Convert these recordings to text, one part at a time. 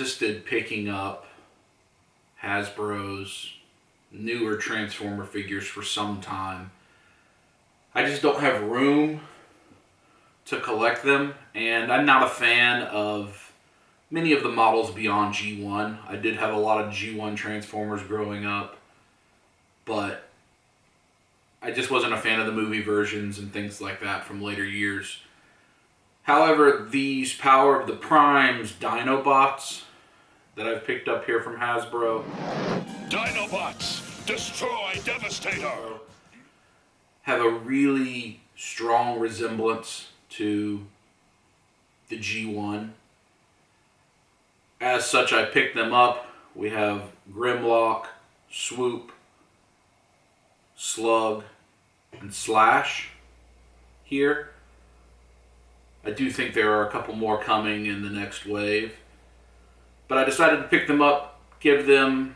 resisted picking up Hasbro's newer Transformer figures for some time. I just don't have room to collect them, and I'm not a fan of many of the models beyond G1. I did have a lot of G1 Transformers growing up, but I just wasn't a fan of the movie versions and things like that from later years. However, these Power of the Primes Dinobots that I've picked up here from Hasbro. Dinobots, destroy Devastator! Have a really strong resemblance to the G1. As such, I picked them up. We have Grimlock, Swoop, Slug, and Slash here. I do think there are a couple more coming in the next wave. But I decided to pick them up, give them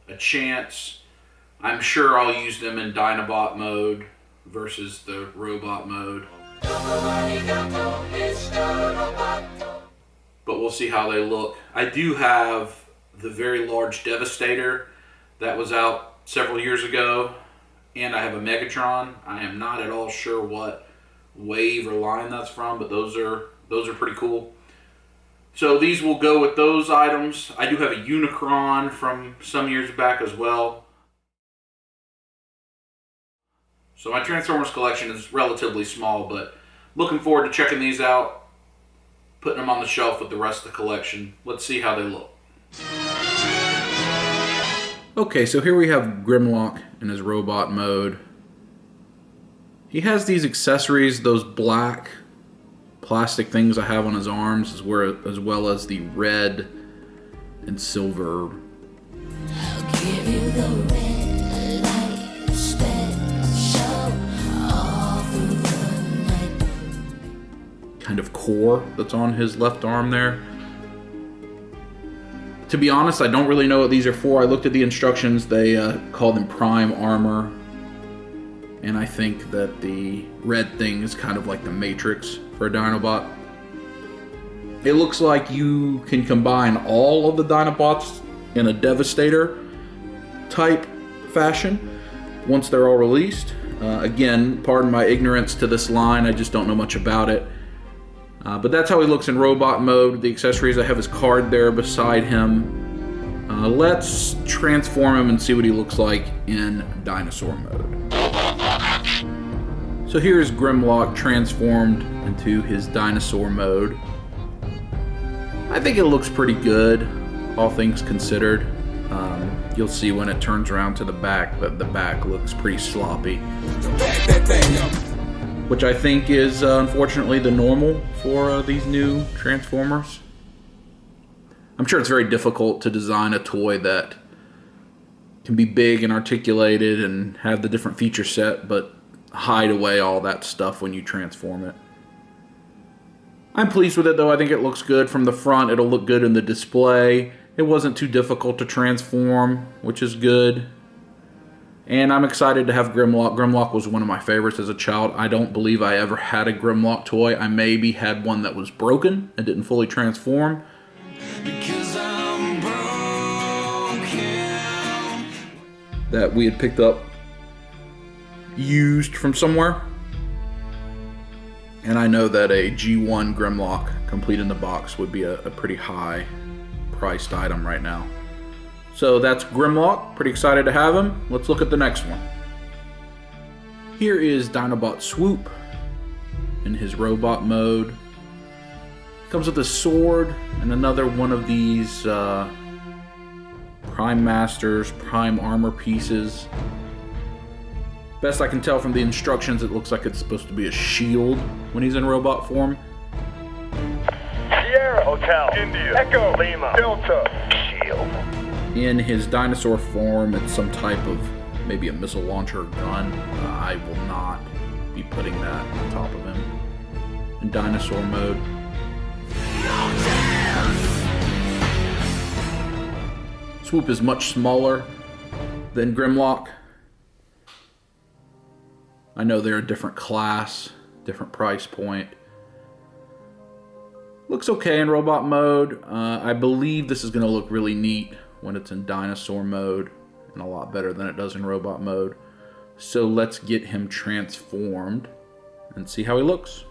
a chance. I'm sure I'll use them in Dinobot mode versus the robot mode. But we'll see how they look. I do have the very large Devastator that was out several years ago, and I have a Megatron. I am not at all sure what wave or line that's from, but those are pretty cool. So these will go with those items. I do have a Unicron from some years back as well. So my Transformers collection is relatively small, but looking forward to checking these out, putting them on the shelf with the rest of the collection. Let's see how they look. Okay, so here we have Grimlock in his robot mode. He has these accessories, those black plastic things I have on his arms, as well as the red and silver. I'll give you the red light special all through the night. Kind of core that's on his left arm there. To be honest, I don't really know what these are for. I looked at the instructions. They call them prime armor. And I think that the red thing is kind of like the Matrix for a Dinobot. It looks like you can combine all of the Dinobots in a Devastator type fashion once they're all released. Again, pardon my ignorance to this line. I just don't know much about it. But that's how he looks in robot mode. The accessories, I have his card there beside him. Let's transform him and see what he looks like in dinosaur mode. So here's Grimlock transformed into his dinosaur mode. I think it looks pretty good, all things considered. You'll see when it turns around to the back that the back looks pretty sloppy. Which I think is unfortunately the normal for these new Transformers. I'm sure it's very difficult to design a toy that can be big and articulated and have the different feature set, but hide away all that stuff when you transform it. I'm pleased with it though. I think it looks good from the front. It'll look good in the display. It wasn't too difficult to transform, which is good. And I'm excited to have Grimlock. Grimlock was one of my favorites as a child. I don't believe I ever had a Grimlock toy. I maybe had one that was broken and didn't fully transform. Because I'm broken. That we had picked up used from somewhere. And I know that a G1 Grimlock complete in the box would be a pretty high priced item right now. So that's Grimlock. Pretty excited to have him. Let's look at the next one. Here is Dinobot Swoop in his robot mode. Comes with a sword and another one of these Prime Masters, Prime Armor pieces. Best I can tell from the instructions, it looks like it's supposed to be a shield when he's in robot form. Sierra Hotel, India, Echo, Lima, Delta, shield. In his dinosaur form, it's some type of maybe a missile launcher or gun. I will not be putting that on top of him. In dinosaur mode. Swoop is much smaller than Grimlock. I know they're a different class, different price point. Looks okay in robot mode. I believe this is going to look really neat when it's in dinosaur mode, and a lot better than it does in robot mode. So let's get him transformed and see how he looks.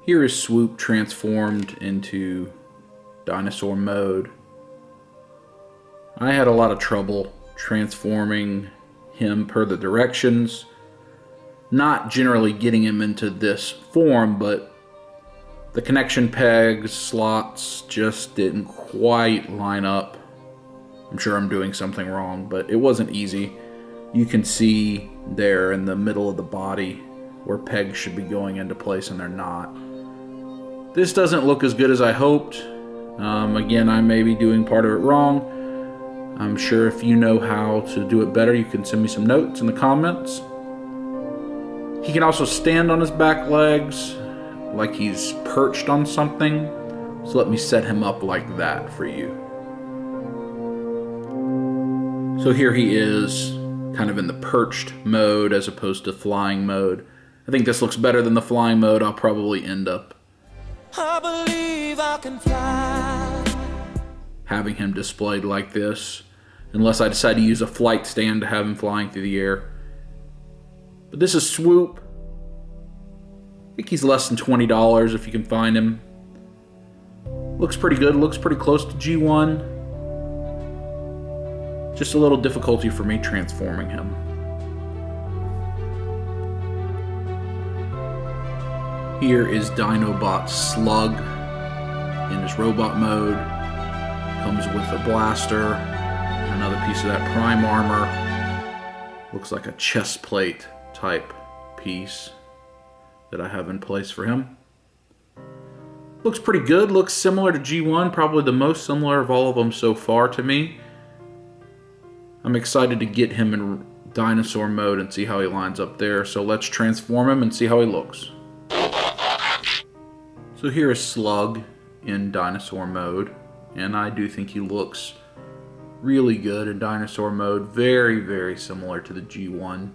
Here is Swoop transformed into dinosaur mode. I had a lot of trouble transforming him per the directions. Not generally getting him into this form, but the connection pegs, slots just didn't quite line up. I'm sure I'm doing something wrong, but it wasn't easy. You can see there in the middle of the body where pegs should be going into place and they're not. This doesn't look as good as I hoped. Again, I may be doing part of it wrong. I'm sure if you know how to do it better, you can send me some notes in the comments. He can also stand on his back legs like he's perched on something. So let me set him up like that for you. So here he is, kind of in the perched mode as opposed to flying mode. I think this looks better than the flying mode. I'll probably end up I believe I can fly. having him displayed like this, unless I decide to use a flight stand to have him flying through the air. But this is Swoop. I think he's less than $20 if you can find him. Looks pretty good, looks pretty close to G1. Just a little difficulty for me transforming him. Here is Dinobots Slug in his robot mode. Comes with a blaster, another piece of that prime armor. Looks like a chest plate type piece that I have in place for him. Looks pretty good, looks similar to G1, probably the most similar of all of them so far to me. I'm excited to get him in dinosaur mode and see how he lines up there. So let's transform him and see how he looks. So here is Slug in dinosaur mode, and I do think he looks really good in dinosaur mode. Very, very similar to the G1.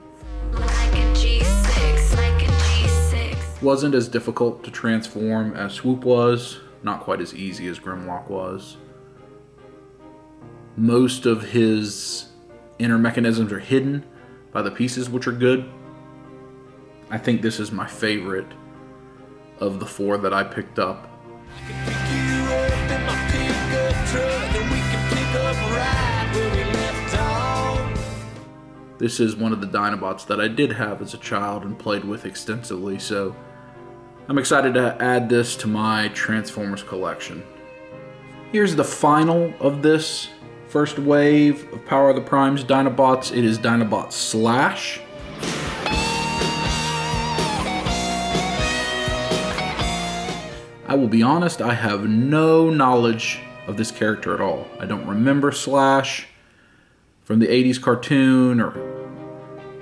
Like a G6, like a G6. Wasn't as difficult to transform as Swoop was. Not quite as easy as Grimlock was. Most of his inner mechanisms are hidden by the pieces, which are good. I think this is my favorite of the four that I picked up. This is one of the Dinobots that I did have as a child and played with extensively, so I'm excited to add this to my Transformers collection. Here's the final of this first wave of Power of the Primes Dinobots. It is Dinobots Slash. I will be honest, I have no knowledge of this character at all. I don't remember Slash from the 80s cartoon or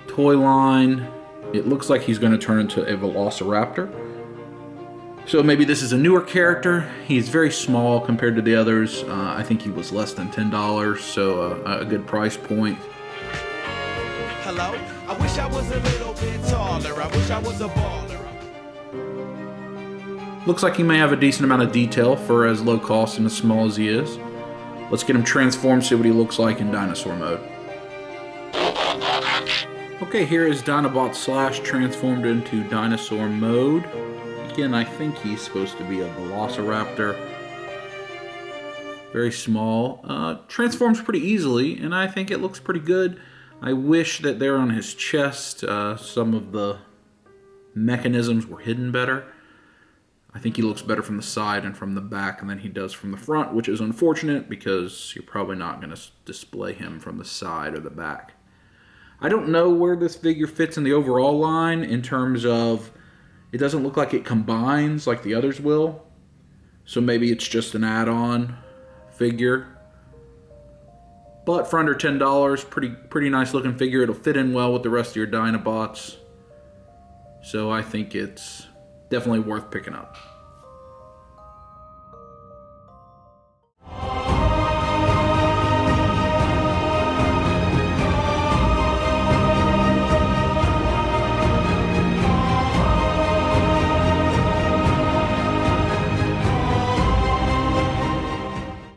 toy line. It looks like he's going to turn into a Velociraptor. So maybe this is a newer character. He's very small compared to the others. I think he was less than $10, so a good price point. Hello? I wish I was a little bit taller. I wish I was a baller. Looks like he may have a decent amount of detail for as low cost and as small as he is. Let's get him transformed, see what he looks like in dinosaur mode. Okay, here is Dinobots Slash transformed into dinosaur mode. Again, I think he's supposed to be a Velociraptor. Very small. Transforms pretty easily, and I think it looks pretty good. I wish that there on his chest, some of the mechanisms were hidden better. I think he looks better from the side and from the back than he does from the front, which is unfortunate because you're probably not going to display him from the side or the back. I don't know where this figure fits in the overall line in terms of it doesn't look like it combines like the others will. So maybe it's just an add-on figure. But for under $10, pretty nice looking figure. It'll fit in well with the rest of your Dinobots. So I think it's definitely worth picking up.